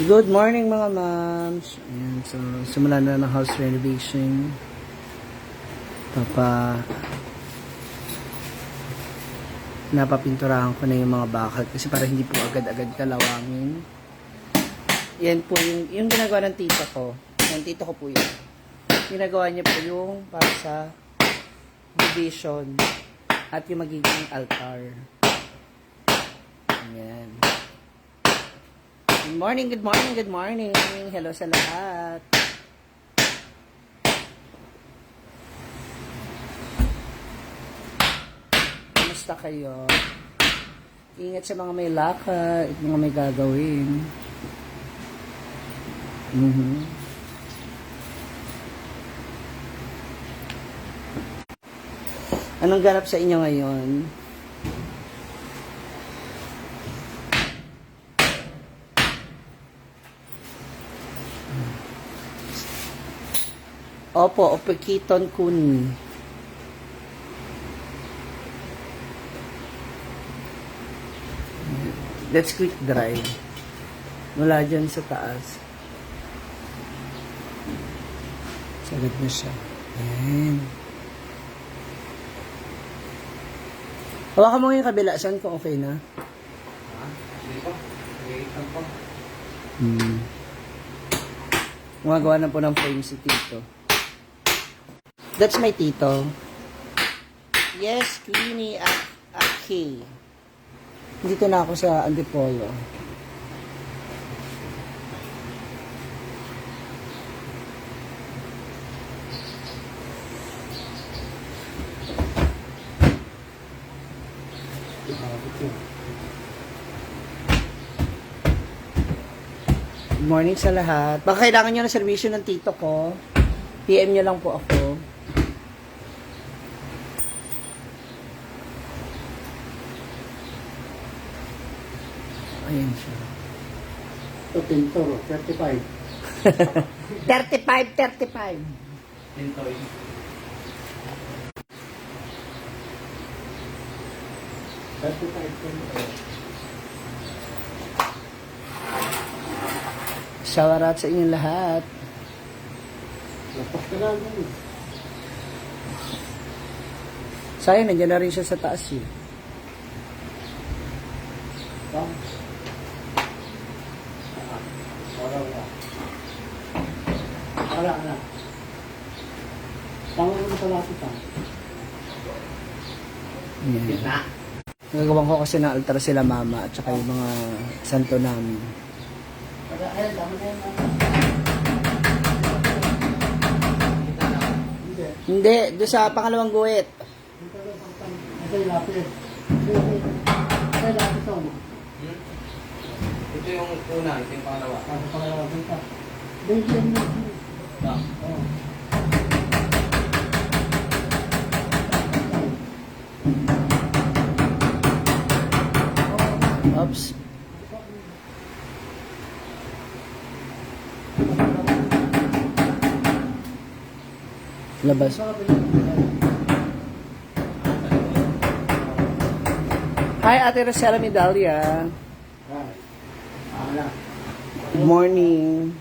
Good morning mga moms. Ayan, so simulan na ng house renovation. Napapinturahan ko na yung mga bakal kasi para hindi po agad-agad kalawangin. Yan po yung ginagawa ng tito ko. Yung tito ko po yun. Ginagawa niya po yung para sa division at yung magiging altar. Ayan. Good morning, good morning, good morning. Hello sa lahat. Kumusta kayo? Ingat sa mga may lakad at mga may gagawin. Anong ganap sa inyo ngayon? Opo, Opekiton Kuni. Let's quick dry. Mula dyan sa taas. Sagat na siya. Ayan. Hawakan mo yung kabila. Saan ko okay na? Gumagawa na po ng frame si Tito. That's my tito. Yes, Queenie at Aki. Dito na ako sa Antipolo. Good morning sa lahat. Baka kailangan nyo ng servisyo ng tito ko. PM nyo lang po ako. Ayan siya. Ito, Pintor, 35. 35. Pintor. 35. Shout out sa inyong lahat. Lapas ka lang. Sayang, nandiyan na rin siya sa taas eh. Wala na. Tangan mo sa lapit ha. Yeah. Nagawang ko kasi na altar sila mama at saka yung mga santo namin. Ayan, tama na yan. Hindi, doon sa pangalawang guhit. Ito yung lapit. Ito yung lapit ito. Ito yung una, ito yung pangalawa. Ito pangalawa. Benjian mo. Oo. Oops. Labas. Hi, Ate Rosella Medalia. Good morning.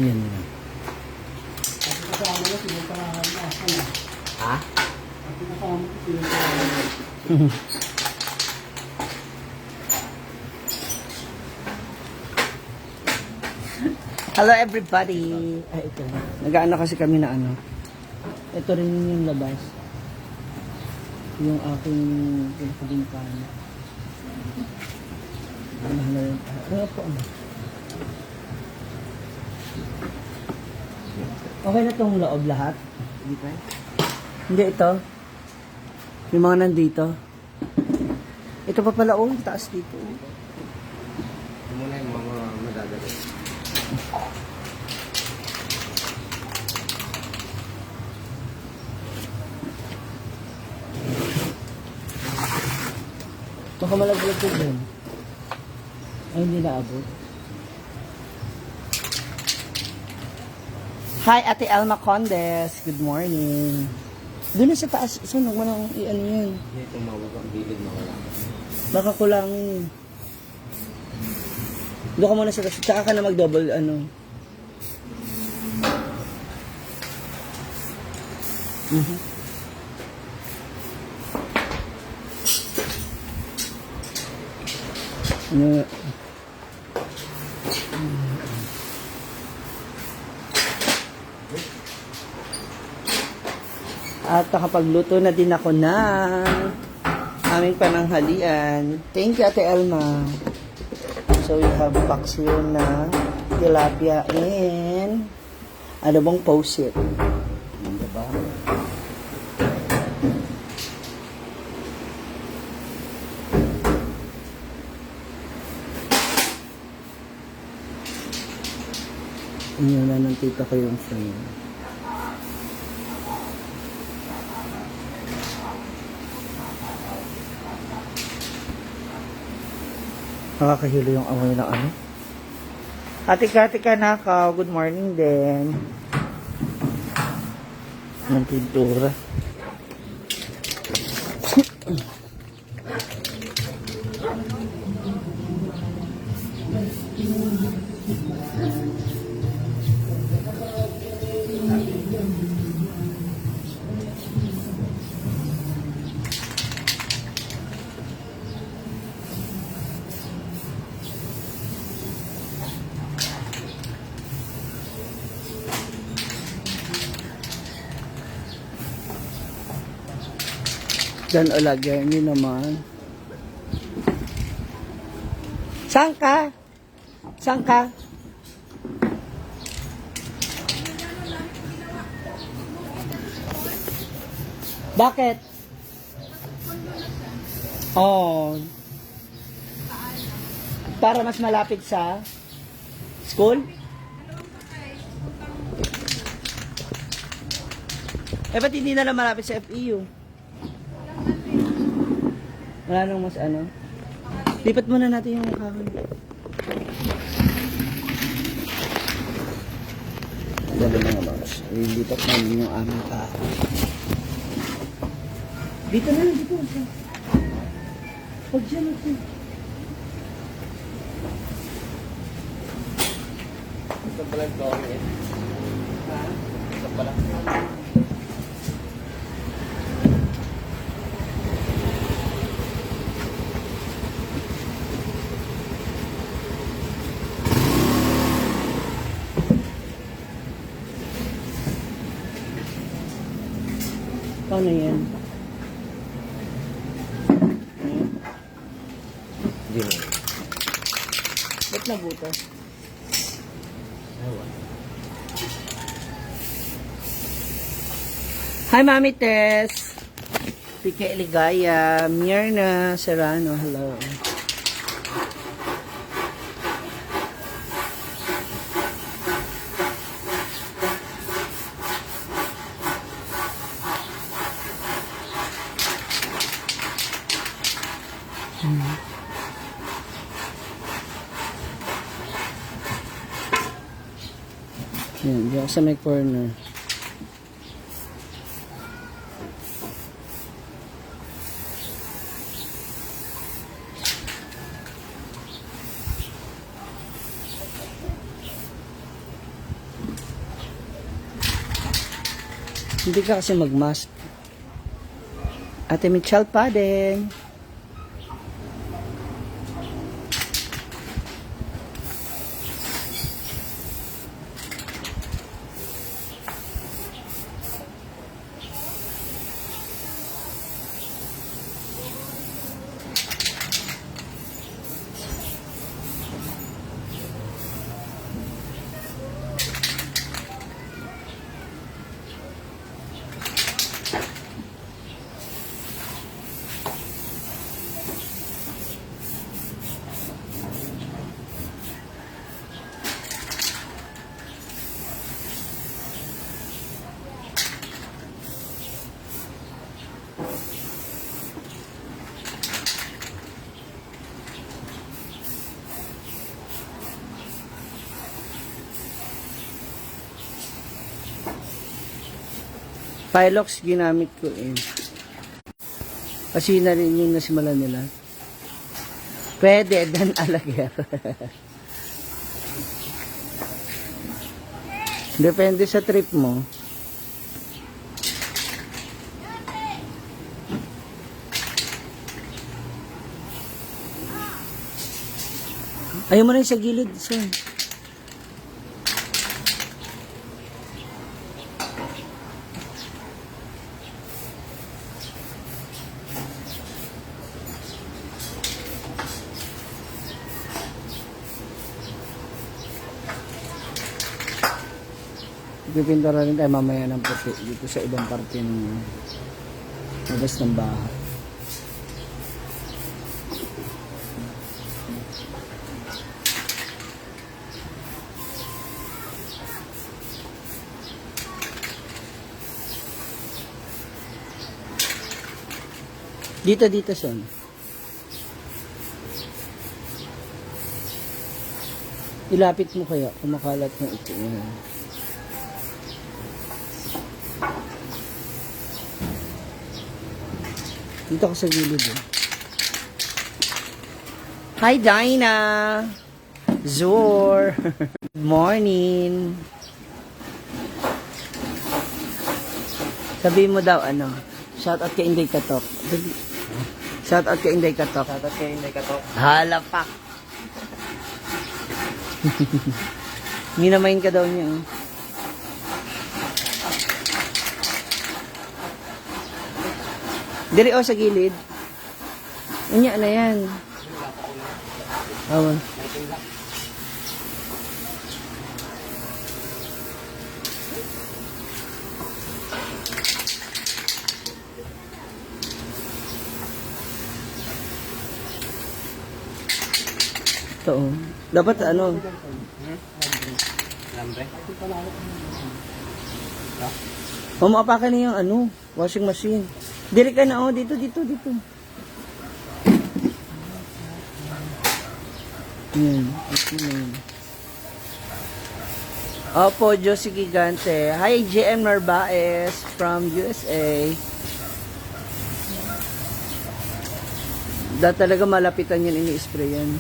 Yan na. Ha? Hello everybody. Ay, ito. Nag-ano kasi kami na ano. Ito rin yung labas. Yung aking pinakabingkan. Ano po ano? Okay na tong loob lahat? Hindi pa? Hindi ito. Yung mga nandito. Ito pa pala, oh, taas dito. Ito muna yung mga madadali. Baka malaglag ko dyan. Ay, hindi naabot. Hi, Ate Elma Condes. Good morning. Doon na sa taas. Sunog mo nang i-ano yun. Hindi tumawag ang bilid mawala. Baka kulangin. Doon ka muna sa taas. Tsaka ka na mag-double ano. Ano? At nakapagluto na din ako ng aming pananghalian. Thank you, Ate Elma. So, we have paksiw na tilapia and adobong posit. Diba? Inyo na ng tita ko yung frame. Nakakahilo yung amoy ng ano. Ate Katika Nakaw, good morning din. Ng pintura. Dan o lagyan niyo naman. Saan ka? Saan ka? Bakit? Oh. Para mas malapit sa school? Eh, ba't hindi na lang malapit sa FEU? Wala nang mas ano. Lipat muna natin yung kahoy. Dali mga boss. Lipat namin yung aming kahoy. Dito na lang, dito. Pag dyan ako. Ito pala ito eh. Ha? Ito pala. Paano yan? Hindi mo. Ba't nabutas? Ewan. Hi, Mami Tess. Pika Eligaya. Myrna Serrano. Hello. Yan, diyan sa may corner. Hindi ka kasi mag-mask. Ate Michelle pa din. Pilox ginamit ko eh. Kasi na rin yung nasimula nila. Pwede, dan alager. Depende sa trip mo. Ayaw mo rin sa gilid, son. Pipintura rin tayo mamaya ng puti dito sa ibang parte ng labas ng bahay. Dito, son. Ilapit mo kaya, kumakalat ng ito. Yan. Dito ako sa gilid eh. Hi, Dinah! Zor! Good morning! Sabihin mo daw ano, shoutout kay Inday Katok. Shoutout kay Inday Katok. Shoutout kayo, hindi katok. Halapak! Minamain ka daw niya. Oh. Diri o sa gilid. Unya na yan. Awan. Ito oh. Dapat ano. Lambre. Mamapakan niya yung ano, washing machine. Diri ka na oh, dito. Yan, ito na yun. Opo, Josie Gigante. Hi, JM Narbaez from USA. Talaga malapitan yan, ini-spray yan.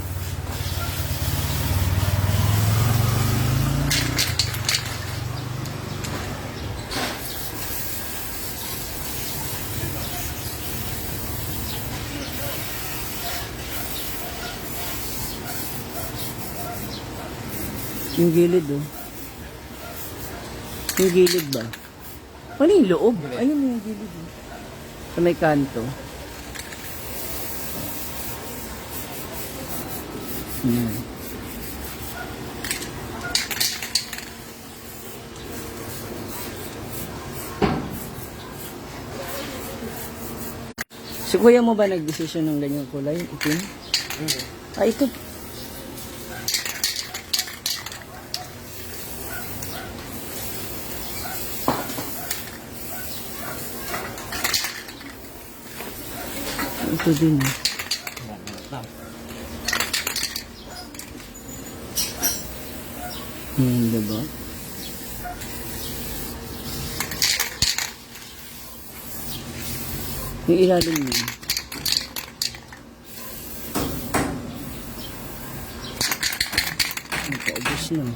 Yung gilid oh. Yung gilid ba? Ano yung loob? Ayun yung gilid oh. Sa may kanto. Yan. Si kuya mo ba nag-desisyon ng ganyang kulay? Itim? Ah, ito. Ito din eh. Diba? Yung ilalim niya. Nakaubos na.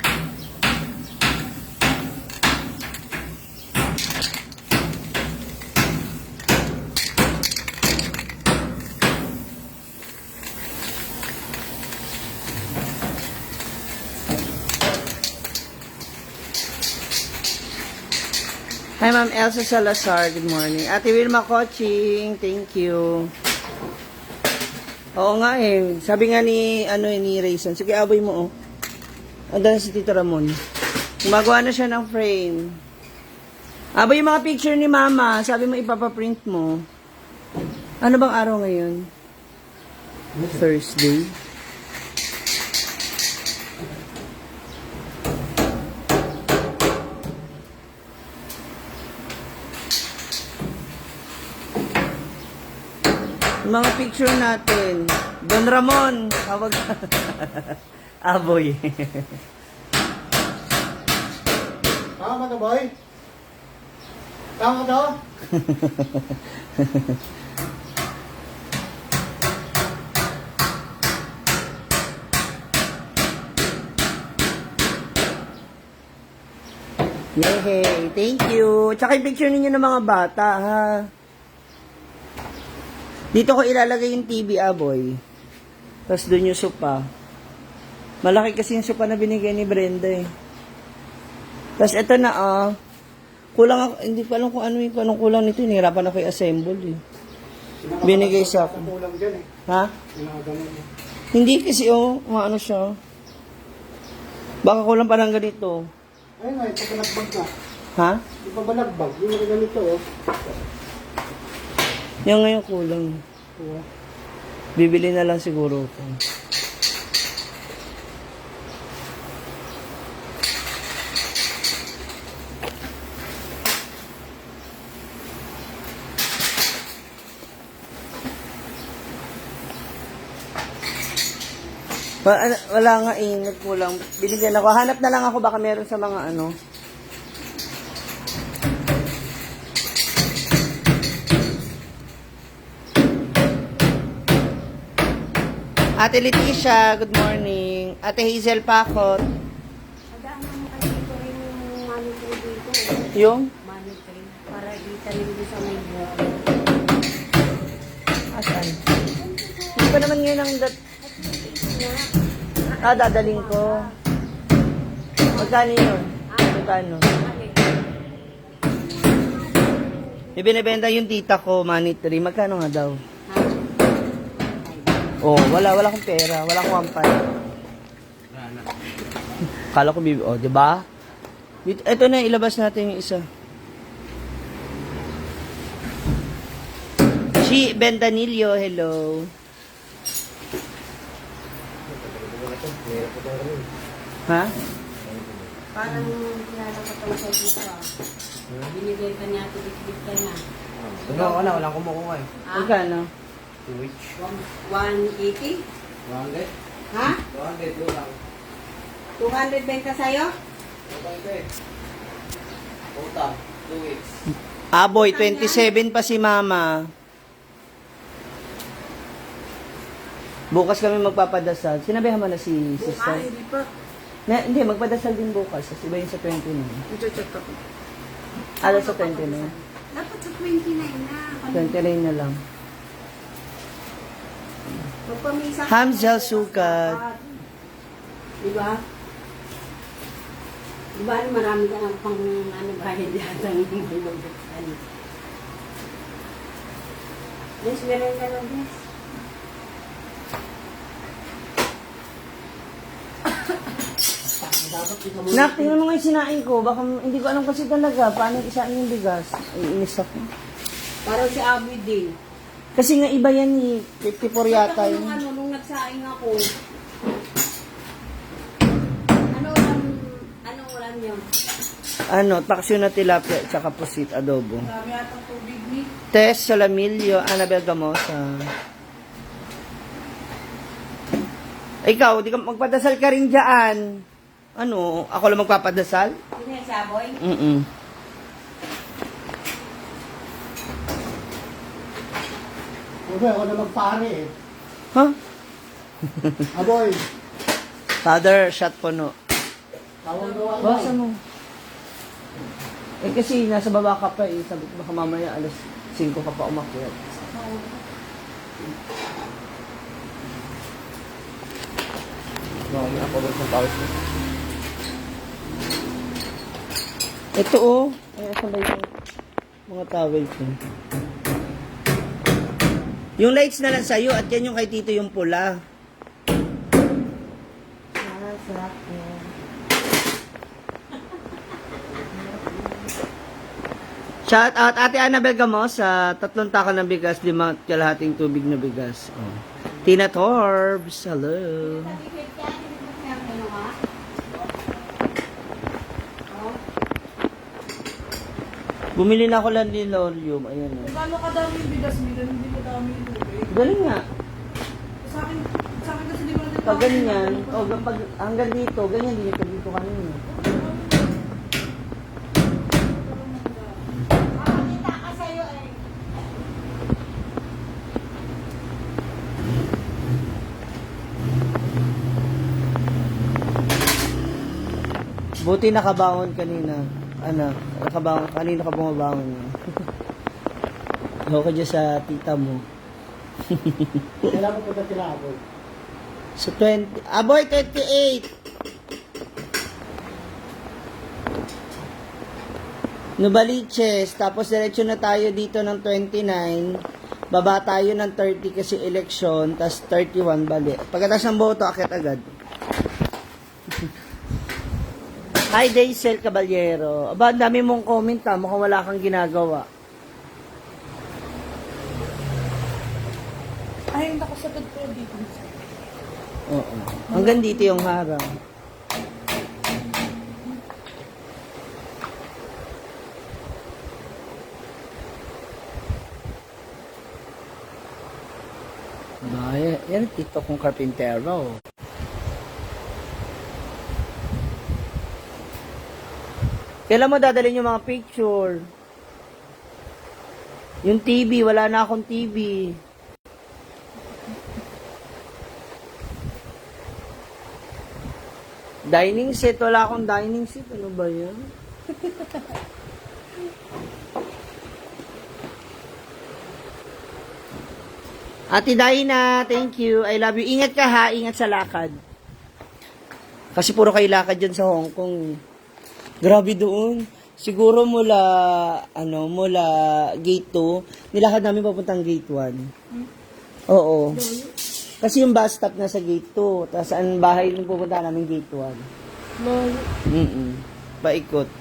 Hi, Ma'am Elsa Salazar. Good morning. Ate Wilma Coaching. Thank you. Oo nga eh. Sabi nga ni, ni Rayson. Sige, aboy mo oh. Andan si Tito Ramon. Gumagawa na siya ng frame. Aboy yung mga picture ni Mama. Sabi mo ipapaprint mo. Ano bang araw ngayon? Thursday. Mga picture natin. Don Ramon. Tawag. Aboy. Tama ka, boy? Tama to? Yay! Thank you! Tsaka yung picture ninyo ng mga bata, ha? Dito ko ilalagay yung TV, boy. Tapos doon yung sopa. Malaki kasi yung sopa na binigay ni Brenda, eh. Tapos ito na, kulang ako, hindi ko alam kung ano yung anong kulang nito. Nahirapan ako i-assemble, eh. Binigay sa akin. Kulang dyan eh. Ha? Pinakaganon mo. Hindi kasi, ano siya. Baka kulang pa ng ganito. Ayun nga, ito balagbag na. Ha? Di ba balagbag? Yung mga ganito oh. Yung ngayon kulang. Bibili na lang siguro ko. Wala nga eh, nagkulang. Binigyan ako. Hanap na lang ako baka meron sa mga ano. Ate Leticia, good morning. Ate Hazel Pakot. Magaan naman kasi ito rin yung monitoring dito. Yung? Monitoring. Para itanim din sa may buko. Asan? Hindi pa naman ngayon ang dadaling ko. Magkano yun? Magkano? Ibinibenta yung tita ko, monetary. Magkano nga daw? Oh, wala akong pera. Wala akong 1.5. Kala ko di ba? Ito na, ilabas natin yung isa. Si Bendanillo, hello. Ha? Parang kilala ko itong site mo ka. Binigay ka niya, tibit-bit ka niya. Wala kumukuha eh. Magkano? Which? 180? 200? Ha? 200 doon lang. 200 benta sa'yo? Okay. Utang, 2 weeks. Boy, 27 pa si mama. Bukas kami magpapadasal. Sinabihan mo na si sister? Hindi pa. Hindi, magpadasal din bukas. Kasi iba yung sa 29. Ito-check ako. Ano sa 29? Dapat sa 29 na. 29 na lang. Magpamisa. Hamzal Sukat. Diba? Diba marami ka ng pang bayad yata ng ano. Yes, meron ka lang, yes. Nak, tingnan mo nga yung sinain ko. Baka hindi ko alam kasi talaga. Paano isain yung bigas? Ay, inis ako. Parang si Abby din. Kasi nga iba yan eh. 54 yata Tapos yun. nung nagsaing ako, anong ulam niyo? Paksyo na tilapia at saka pusit adobo. Marami atang tubig ni. Tess Salamilio, Annabel Gamosa. Ikaw, di ka magpadasal ka rin dyan. Ako lang magpapadasal? Sino yung saboy? Okay, ako na magpare eh. Huh? Aboy, Father, shot puno. tawag gawa mo. Basa mo. Kasi nasa baba ka pa eh. Sabi ko baka mamaya alas 5 ka pa umakyat. May napagod ng pawis mo. Ito ay asan ba yung mga towel ko? Yung lights na lang sa'yo at yan yung kay Tito yung pula. Shout out Ate Annabel Gamos sa 3 taka ng bigas, 5 kalahating tubig na bigas. Tina Torbs, hello. Bumili na ako lang din lolium. Ayan o. Paano kadami yung bigas nila? Hindi ko dami yung tubig. Galing nga. Sa akin kasi di ko na din Pag ganyan, pag hanggang dito, ganyan din yung dito kanina. Buti nakabangon kanina. Anak, nakabangon, kanina ka bumabangon. Ako dyan sa tita mo. Kailangan po na sila ako. Sa 20, aboy, 28! Novaliches, tapos diretso na tayo dito ng 29, baba tayo ng 30 kasi election, tapos 31 bali. Pagkatapos ng boto, akit agad. Hi, Daisel Caballero. Aba, ang dami mong comment ha, mukhang wala kang ginagawa. Ay, nakasagad ko dito. Oo. Hanggang dito yung harang. Ay, yan ang TikTok kong karpintero. Kailan mo dadalhin yung mga picture? Yung TV, wala na akong TV. Dining set, wala akong dining set. Ano ba yan? Ate Dina, thank you. I love you. Ingat ka ha, ingat sa lakad. Kasi puro kayo lakad dyan sa Hong Kong. Grabe doon. Siguro mula gate 2, nilakad namin papuntang gate 1. Oo. Kasi yung bus stop na sa gate 2, tapos ang bahay nung pupunta namin gate 1. Lolo. Paikot.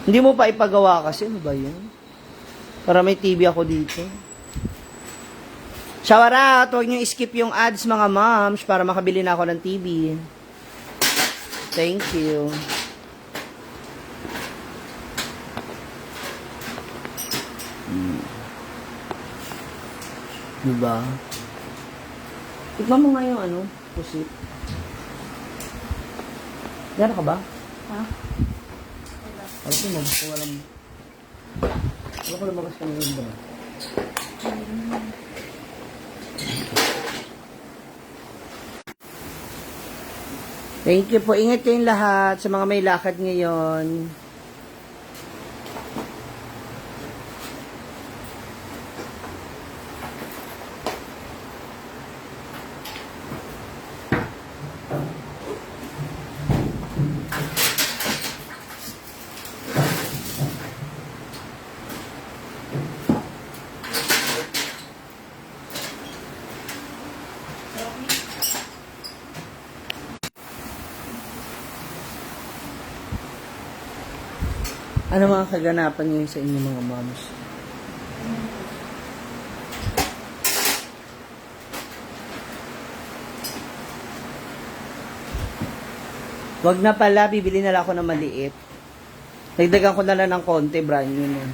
Hindi mo pa ipagawa kasi, ano ba yun? Para may TV ako dito. Shower out! Huwag niyo skip yung ads mga moms para makabili na ako ng TV. Thank you. Diba? Tikman mo nga yung ano, pusit. Gano'n ka ba? Ha? Alam ko, lumabas ko walang... Alam ko, lumabas ka ngayon ba? Thank you po. Ingat kayong lahat sa mga may lakad ngayon. Ano mga kaganapan ngayon sa inyo mga moms? Wag na pala, bibili na lang ako ng maliit. Nagdagan ko na lang ng konti, brand new na.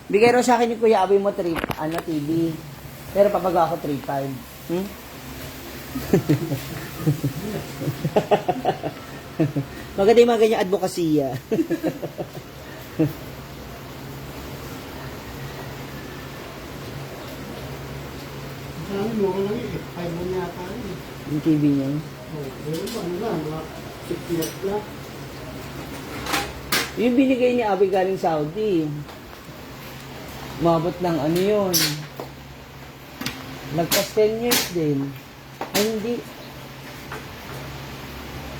Bigay raw sa akin yung Kuya Aboy mo TV. Pero papagawa ko 3.5. Maganda yung mga ganyang advokasya. Sabi mo ko lang eh. 5 mo niya ata eh. Yung TV niya. Pero pa ano lang, mga 6 years lang. Yung binigay ni Aboy galing Saudi. Umabot ng ano yun. Nagpas 10 years din. Ay hindi.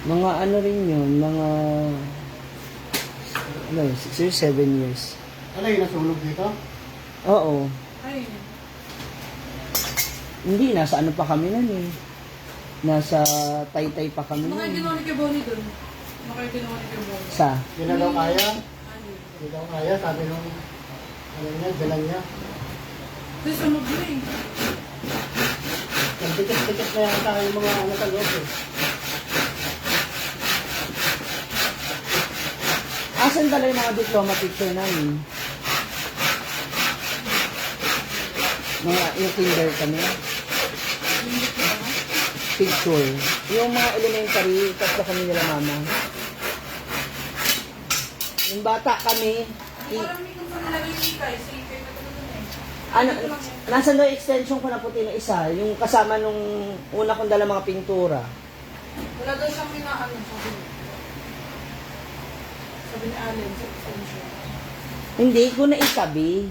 Mga ano rin yun, mga 6 years, 7 years. Ano yung nasulog dito? Oo. Ay, Hindi, nasa ano pa kami nun eh. Nasa Taytay pa kami ano kayo nun. ginawa ni Keboni dun? Ano kayo ginawa ni Keboni? Sa? Hindi na daw kaya. Hindi daw kaya, sabi nung ano niya, dalang niya. Kasi sunog na eh. Nagtikas-tikas na yata yung mga ano sa loob eh. Asan pala yung mga diploma picture namin? Mga yung kinder kami? Picture. Yung mga elementary, tatlo kami nila mama. Yung bata kami, Parang may kung saan nilagay yung ikay. Sa ikay na ito dun eh. Ano, nasa no extension ko na puti na isa, yung kasama nung una kong dala mga pintura. Wala daw siyang minaano, sabi niya. Sabi ni Allen sa extension. Hindi ko na itabi.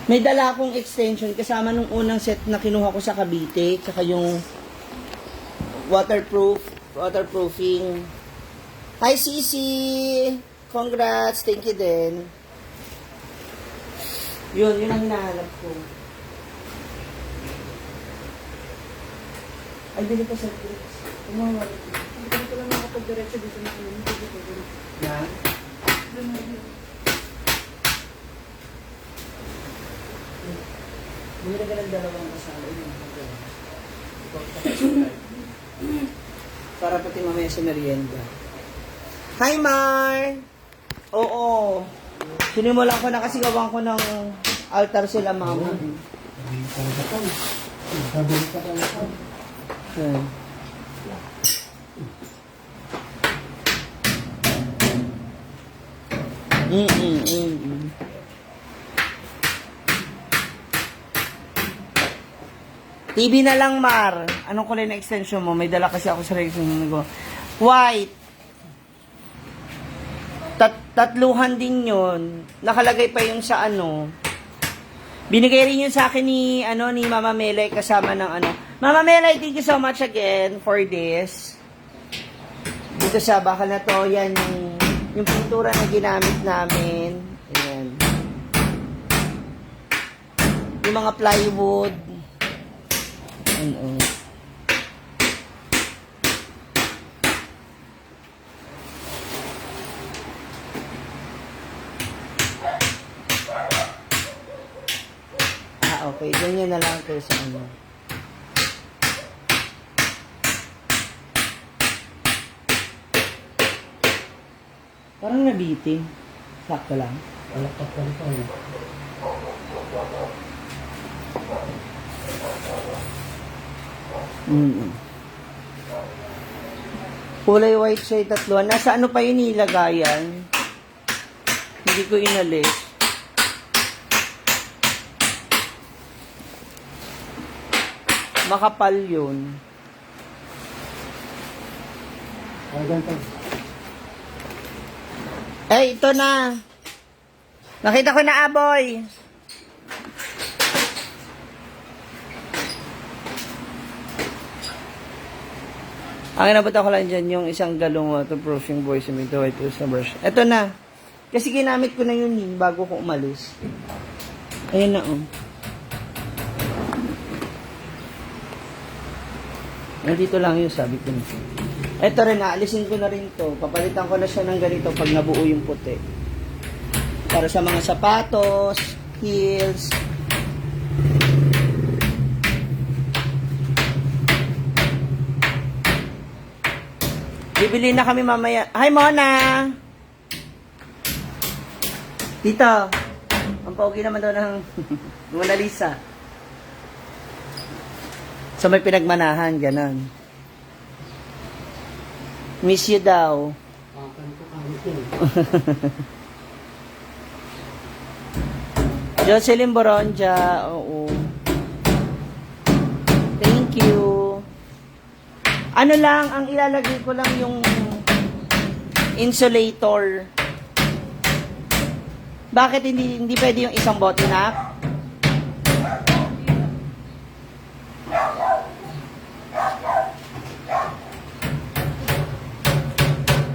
May dala akong extension kasama nung unang set na kinuha ko sa Cavite, tsaka yung waterproofing. Hi, Sisi! Congrats! Thank you din. Yun ang hinahanap ko. Ay, bili ko sa Chris. Hindi ko lang makapag-diretso dito na kami. Na? Bumili ka ng dalawang kasama. Para pati mamaya sa merienda. Hi, Mar! Oo. Sinimulan ko na kasi gawan ko ng altar sila, mama. Yan. TV na lang, Mar. Anong kulay na extension mo? May dala kasi ako sa reaction ko. White. Tatluhan din yun. Nakalagay pa yung sa ano. Binigay rin yun sa akin ni Mama Melay kasama ng ano. Mama Melay, thank you so much again for this. Dito sa bakal na to, yan yung pintura na ginamit namin. Ayan. Yung mga plywood. Ano. Okay, ganyan na lang kayo sa ano. Parang nabiting. Sakto lang. Palakpak ka ito. Kulay white siya yung tatluan. Nasa ano pa yun nilagayan? Hindi ko inalis. Makapal yun. Ay, ganito. Eh, ito na. Nakita ko na, Aboy. Ang inabot ako lang dyan, yung isang galong waterproofing boy sa Minto White Tools na brush. Ito na. Kasi ginamit ko na yun bago ko umalis. Ayan na, oh. Nandito lang yun, sabi ko. Ito rin, aalisin ko na rin to. Papalitan ko na siya ng ganito pag nabuo yung puti. Para sa mga sapatos, heels. Bibili na kami mamaya. Hi, Mona! Tito, ang pogi naman daw ng Mona Lisa. So may pinagmanahan, ganon. Miss you daw. Pakan ko kami. Jocelyn Boronja, oo. Thank you. Ano lang, ang ilalagay ko lang yung insulator. Bakit hindi pwede yung isang bote na?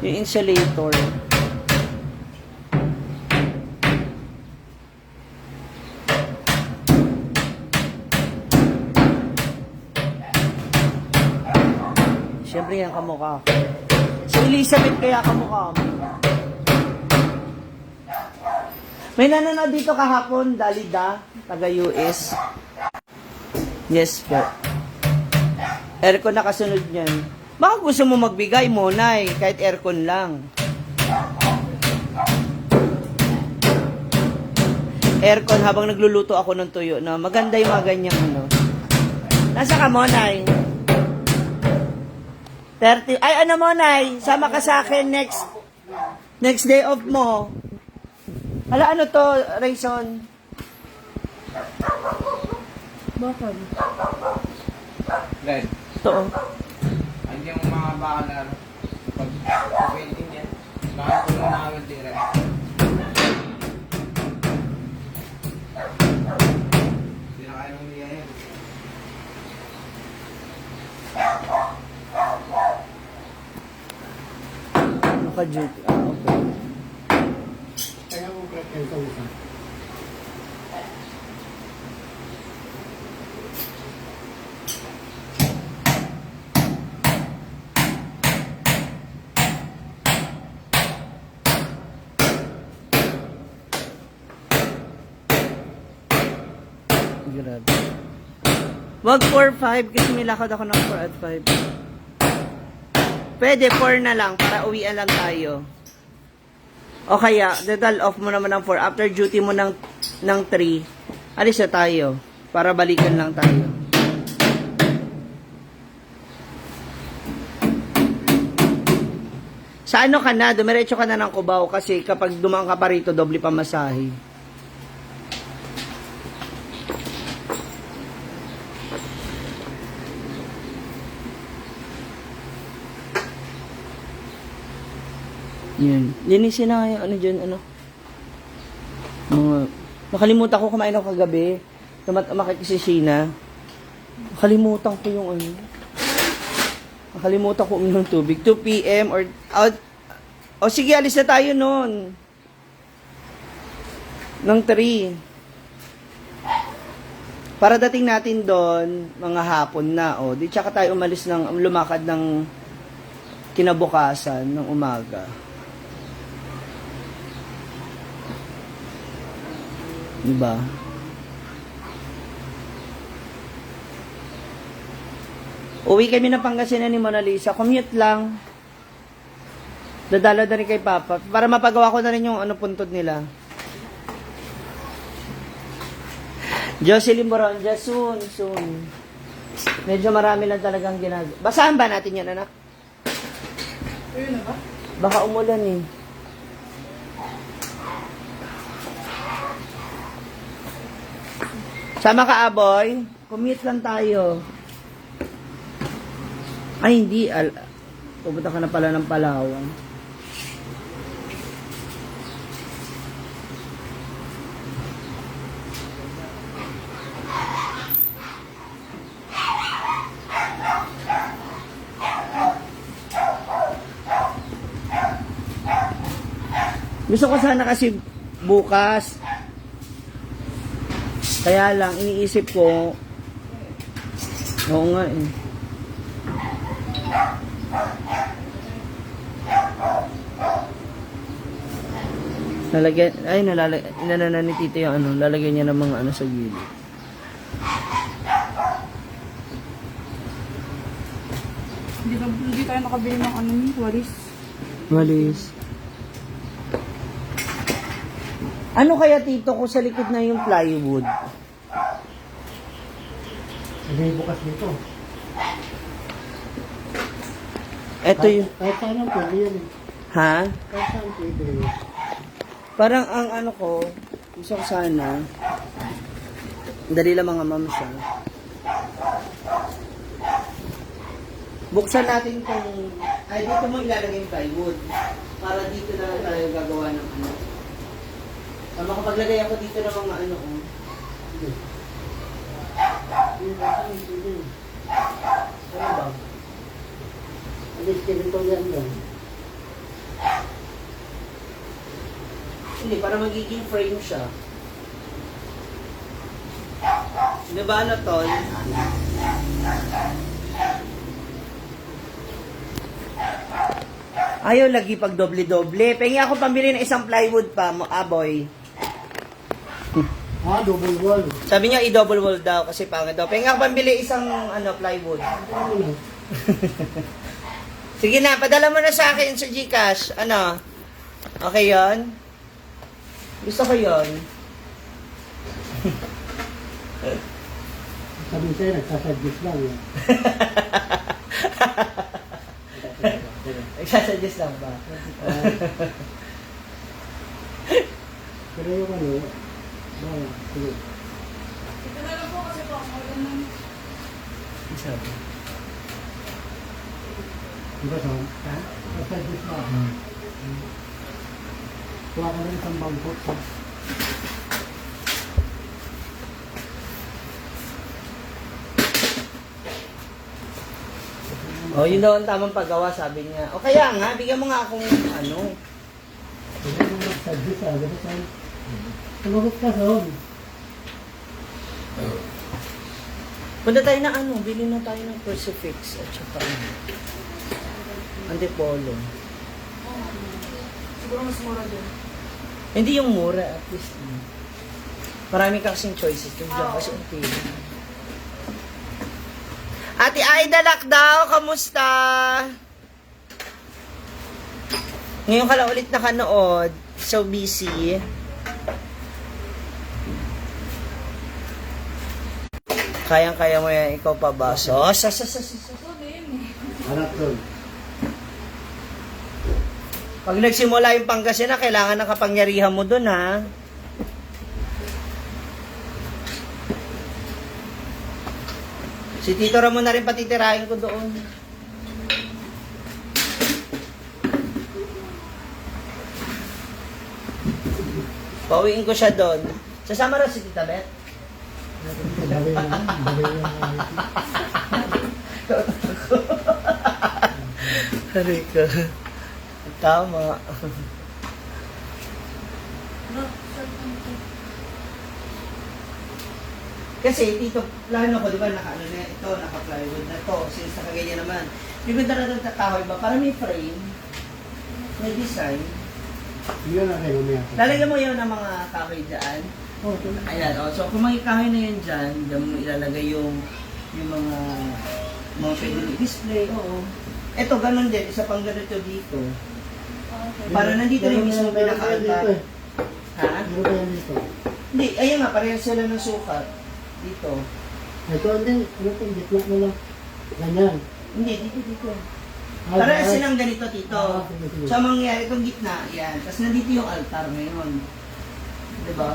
Yung insulator. Siyempre yan kamukha ko. Si Elizabeth kaya kamukha mo. May nanonood dito kahapon, Dalida, taga US. Yes po. Aircon na kasunod niyan. Baka gusto mo magbigay mo, Nay, kahit aircon lang. Aircon habang nagluluto ako ng tuyo, no? Maganda yung mga ganyang ano. Nasa ka mo, Nay? 30. Ay, ano mo, Nay? Sama ka sa akin next day off mo. Hala, ano to, Rayson? Bakal. Red. Ito, oh. Hindi yung mga bakal na ano. Pag painting yan. Bakit ko na nakawinting red. Hindi na kaya nung niya yan. Naka-duty. Ah, okay. Kaya mo pretend ko isa. Grabe. Wag 4-5 kasi may lakad ako ng 4 at 5. Pwede 4 na lang para uwian lang tayo. O kaya, dadal off mo naman ng 4. After duty mo ng 3, alis na tayo. Para balikan lang tayo. Sa ano ka na? Dumiretso ka na ng Cubao kasi kapag dumaan ka pa rito, doble pa masahe. Yan. Linisin na nga yung ano dyan, ano. Mga, nakalimutan ko kumain ako kagabi. Makikisisina. Nakalimutan ko yung ano. Nakalimutan ko uminom ng tubig. 2 p.m. or out. O sige, alis na tayo nun. Ng 3. Para dating natin doon, mga hapon na. O, di tsaka tayo umalis ng, lumakad ng kinabukasan ng umaga. Diba? Uwi kami ng Pangasinan ni Mona Lisa. Commute lang. Dadala na rin kay Papa. Para mapagawa ko na rin yung ano puntod nila. Jocelyn Boronja, soon. Medyo marami lang talagang ginagawa. Basahan ba natin yan, anak? Ayun na ba? Baka umulan eh. Sama ka, Aboy. Commute lang tayo. Ay, hindi. Pupunta ka na pala ng Palawan. Gusto ko sana kasi bukas. Kaya lang, iniisip ko, oo nga eh. Inanana ni Tito yung ano, lalagyan niya ng mga ano sa gilid. Hindi tayo nakabili ng ano ni walis. Walis. Ano kaya, Tito, kung sa likod na yung plywood? Hindi bukas dito. Eto yung... Kahit saan ang pwede yan eh. Ha? Kahit saan pwede. Parang ang ano ko, gusto ko sana, dali lang mga ma'am siya. Buksan natin kung, ay dito mo ilalagay yung plywood. Para dito na lang tayo gagawa ng ano. Makapaglagay ako dito ng mga ano. Hindi. Hindi saan pwede. Ano ba? Alis ganito yan yan. Hindi, para magiging frame siya. Di ba ano, Tol? Ayaw lagi pag doble-doble. Pengi ako pambili ng isang plywood pa, Aboy. Ah, double wall. Sabi niya i-double wall daw kasi pangit daw. Pengi ako pambili isang ano plywood. Ano? Sige na, padala mo na sa akin sa GCash. Ano? Okay yon? Gusto ko yon. Sabi sa'yo, nagsasuggest lang yan. Nagsasuggest lang ba? Pero yung ano, bala, sige. Ito na lang po kasi po ako lang. Ang sabi. Diba, Sam? Ha? Basta this ba? Kuha ka ng isang bangkot. Oh, yun daw ang tamang paggawa, sabi niya. O kaya nga, bigyan mo nga akong ano. Diba yung mag-suggest diba, Sam? Tumagot ka, Sam. Punta tayo na ano, bili na tayo ng crucifix at saka ano. Antipolo. Siguro mas mura din. Hindi yung mura, at least. Marami ka kasing choices. Yung dyan kasi unti. Ate Aida Lakdaw, kamusta? Ngayon ka lang ulit nakanood. So busy. Kayang-kaya mo yan, ikaw pa ba? So, So din eh. Harap doon. Pag nagsimula yung Pangasinan, kailangan ng kapangyarihan mo dun, ha? Si Tito Ramon na rin patitirahin ko doon. Pauwiin ko siya doon. Sasama rin si Tita Beth. Dali yan. Hari ka. Tama. Kasi dito, plano ko, di ba, naka-ano na ito, naka-plywood na to, since nakaganyan naman. Yung ganda na ng kahoy ba, para may frame, may design. Yun na kayo niya. Lalagyan mo yun ng mga kahoy dyan. Oh, ito. Ayan, oh. So kung may kahoy na yun dyan, dyan mo ilalagay yung mga pwede i-display, oo. Ito, ganun din, isa pang ganito dito. Para nandito yung mismo pinaka-altar. Ha? Meron kayo dito. Hindi, ayun nga, parehas sila ng sukat. Dito. Ito, hindi. Ano ito? Gitna mo lang. Ganyan. Hindi, dito. Ah, Parehas ah. silang ganito, Tito. Sige, sige. So, ang mangyayari itong gitna, yan. Tapos nandito yung altar ngayon. Diba?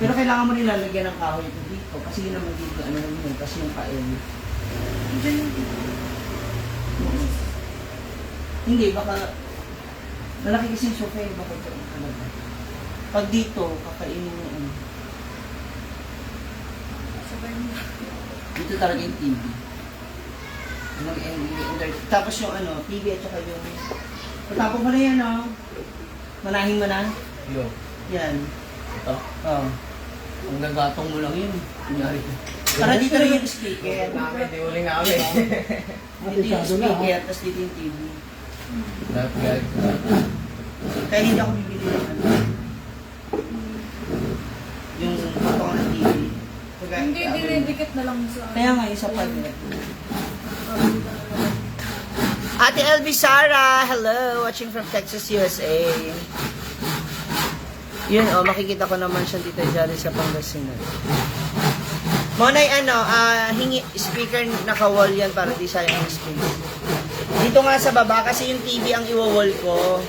Pero kailangan mo rin lalagyan ng kahoy ito dito. Kasi yun naman dito, ano naman yun. Kasi yung kael. Hindi, baka malaki kasi yung sofa eh, baka ito ang talaga. Pag dito, kakainin mo ano. Dito talaga yung TV. Tapos yung ano, TV at saka yung... Patapos mo na yan, oh. Manahin mo na. Yo. Yan. Ito. Oh. Ang gagatong mo lang yun. Kunyari. Para dito rin yung speaker. Namin, di uli namin. Dito yung speaker, tapos dito yung TV. Kaya hindi ako bibili ng ano. Yung patong ng TV. Kaya- Hindi, dinidikit na lang sa... Kaya nga, isa pa din. Ate LB Sara, hello, watching from Texas, USA. Yun, oh, makikita ko naman siya dito dyan sa Pangasinan. Monay, hingi, speaker naka-wall yan para di sayang ang space. Dito nga sa baba, kasi yung TV ang iwa-wall ko.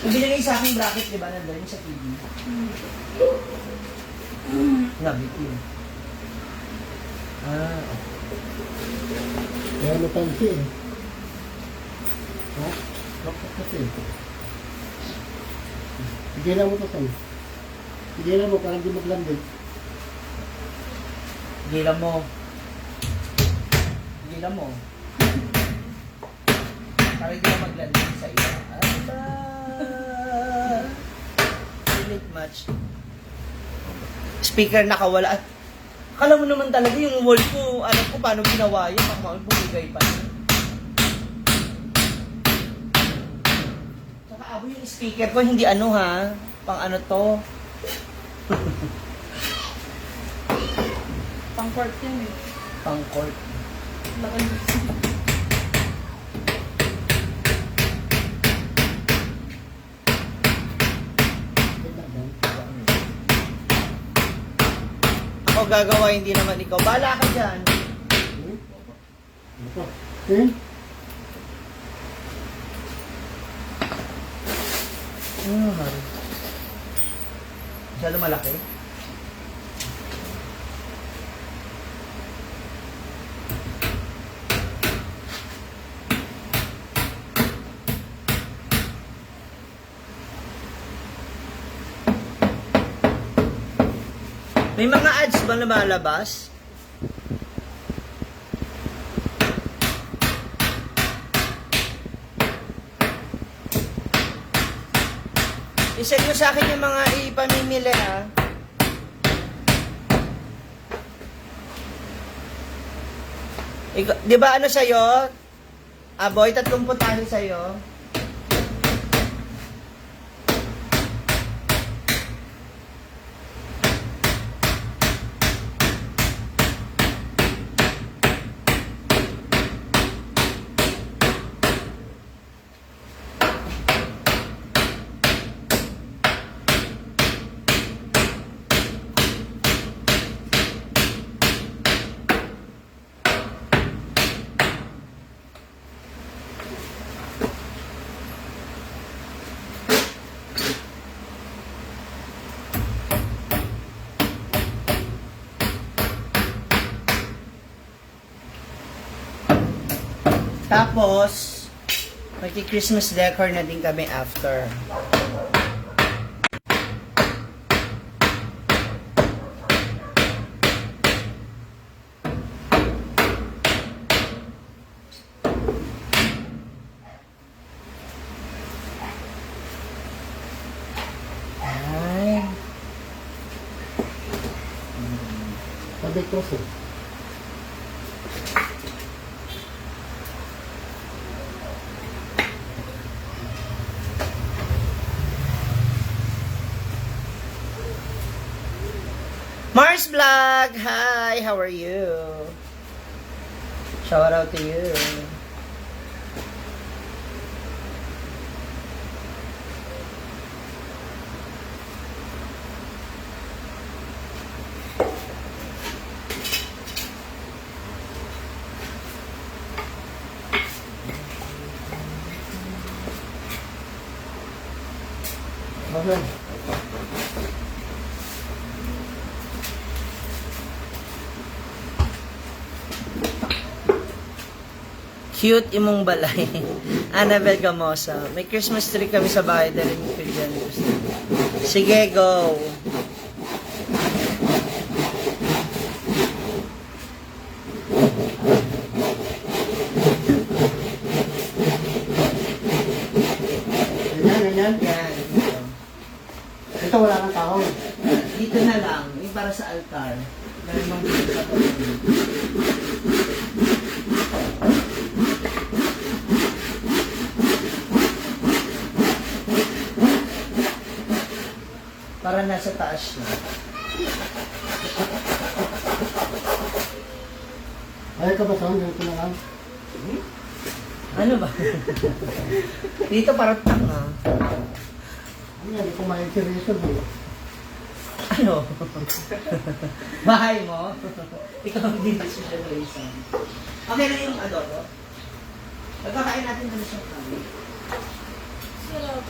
Yung binigay sa aking bracket, di ba, nandun yung sa TV. Nabit yun. Ah, Kaya napansi eh. Ha? Bakit kasi? Tigilan mo ito, Sam. Tigilan mo, parang di maglandin. gilam mo. Gilam mo. Para hindi ka maglanding sa iba. Aba! Unit match. Speaker nakawala. At akala mo naman talaga yung wall ko, alam ko paano ginawa yun. Ako bumigay pa yun. Saka abo yung speaker ko, hindi ano ha. Pang ano to. Pang court yan eh. Pang court. Laki Ako gagawa, hindi naman ikaw. Bala ka dyan. Ano pa? Eh? Ano naman? Masyado malaki? May mga ads ba na malabas? I-send mo sa akin yung mga ipamimili, ha? Di ba ano sa'yo? Boy, 30 tayo sa'yo. Tapos, magki-Christmas decor na din kami after. Ay. Sabi ko siya. Mars Vlog! Hi! How are you? Shout out to you. Okay. Cute imong balay. Annabel Gamosa. May Christmas tree kami sa bahay dahil ko dyan. Sige, go. Ganyan. Yan. Ito wala nang tao. Dito na lang. Yung para sa altar. Dahil mga dito sa para nasa taas na. Ay ka ba saan? Ganito na lang. Ano ba? Dito parang tanga. Ano yan? Hindi ko ma-inspiration mo. Ano? Bahay mo? Ikaw ang din-decision. Okay na yung adobo. Pagkakain natin na siyang kami. Sarap.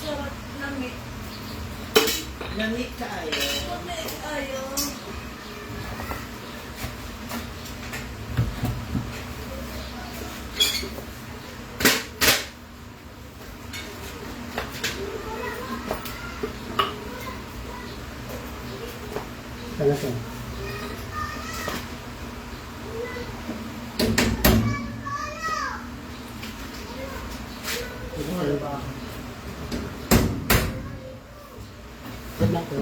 Sarap langit. Lamig ka ayo. Lamig ayo. Talaga. Ano ba? Good luck po.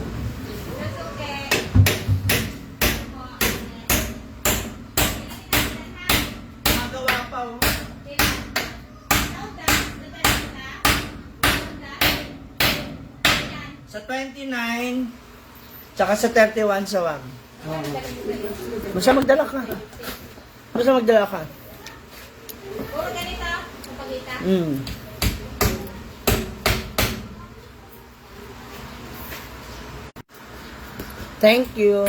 Magawa pa oh. Sa 29, tsaka sa 31 sa WAM. Basta magdala ka. Basta magdala ka. Puro ganito. Kapagita. Thank you.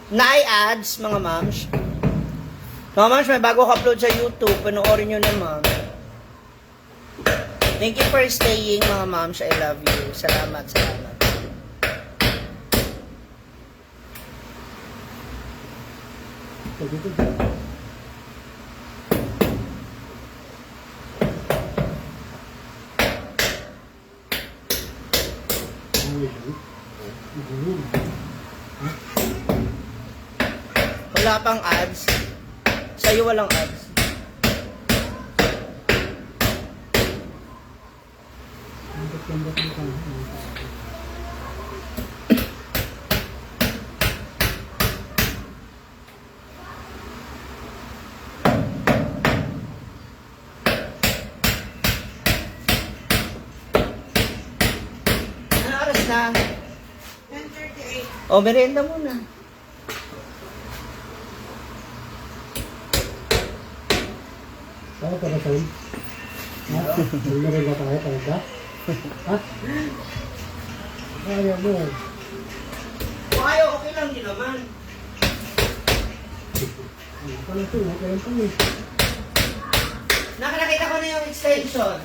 Na-ads, mga moms. Mga moms, may bago ka-upload sa YouTube. Panoorin nyo naman. Thank you for staying, mga moms. I love you. Salamat, salamat. Dito. Wala pang ads. Sa'yo walang ads. Ano oras na? 10:38. O, merienda muna. Saan ka ba sa'yo? Ha? Meron ba tayo talaga? Ha? Ayaw mo. Kung ayaw, okay lang din naman. Paano ito? Kaya pa eh. Nakita ko na yung extension.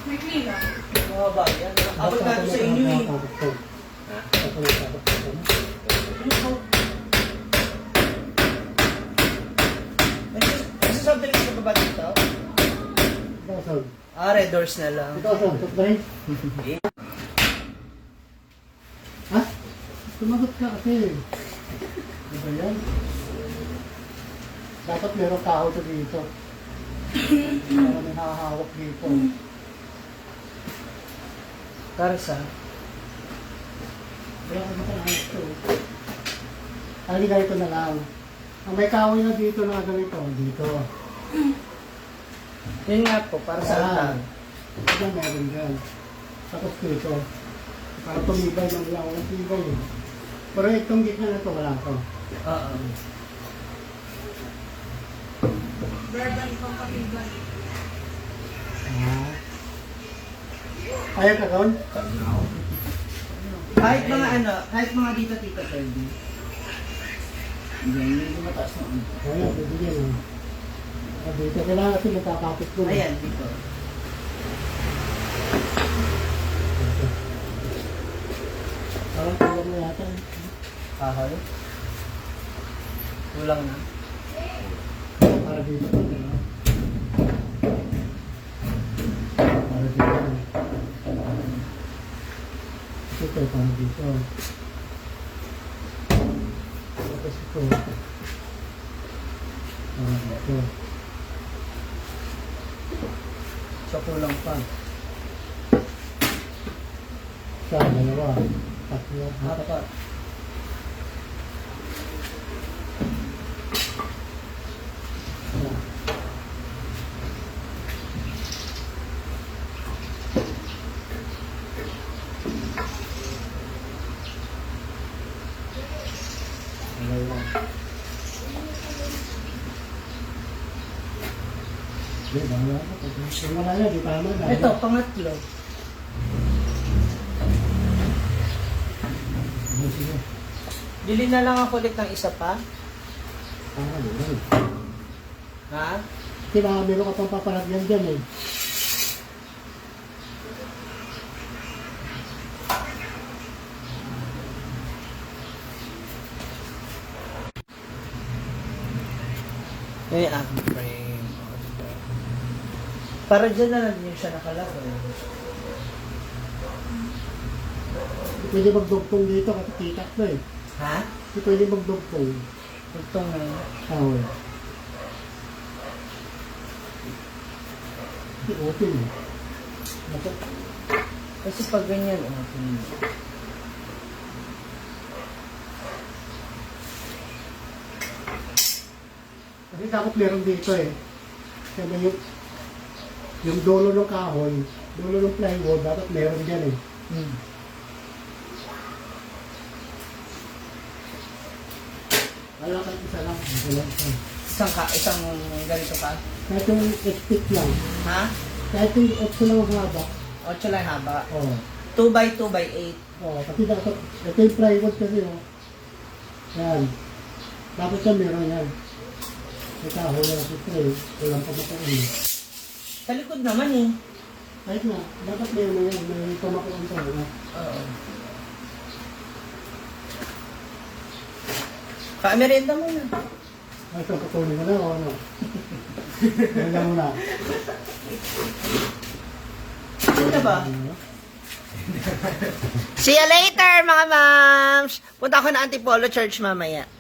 May clean ah. Mga ba yan? Abot na ito sa inyo eh. Nagsasoft drinks ka pa ba dito? Red doors na lang. Ito, soft drink. Ha? Tumagot ka kasi. Di ba yan? Dapat meron tao sa dito. Para may nakahawak dito. Para sa? Kaya kami ka na ito. Ay, ganito na lang. Ang may kahoy na dito na ganito, dito. Yun nga po, para sa altar. Ito meron dyan. Tapos dito. Para tumibay ng lang. Walang tibay eh. Pero itong gitna na ito, wala ko. Oo. Verbal pang kapibay. Ah. Ayaw ka doon? Kahit mga ano, kahit mga dito, Tito Ferdy. Hindi, hindi mataas na ano. Ayaw, bibigyan eh. Dito, kailangan kasi magkakapit ko. Ayan, dito. Parang kulang na yata. Kahoy. Kulang na. Para dito pa. Para dito. Ito, para dito. Tapos ito. Para dito. So, kulang pa. Sa dalawa. Tatlo. Apat. Dalawa. Di ba? Wala na, di tama na. Ito, pangatlo. Sige. Bili na lang ako ulit ng isa pa. Para naman. Ha? Kasi baka meron ka pang papalagyan dyan eh. Yung aking frame. Para dyan na lang din siya nakalagay. Hindi pwede magdugtong dito kasi titak na eh. Ha? Hindi pwede magdugtong. Ito nga. Tawag. Hindi open eh. Dapat Kasi pag ganyan, kasi dapat meron dito eh. Kasi yung dulo ng kahoy, dulo ng plywood, dapat meron dyan eh. Wala kang isa lang. Wala isa. Isang ganito pa. Kahit yung stick lang. Ha? Kahit yung 8 lang ang haba. 8 lang haba. Oo. 2x2x8. Oo, kasi dapat, ito yung plywood kasi oh. Yan. Dapat siya meron yan. May kahoy na siyempre, walang pamakain. Sa likod naman eh. Kahit na, dapat meron yan, may pamakain sa ano. Oo. Kamerenda mo na. Ay, ito, patuloy mo na o ano? Ganda mo na. Ganda ba? See you later, mga moms! Punta ako na Antipolo Church mamaya.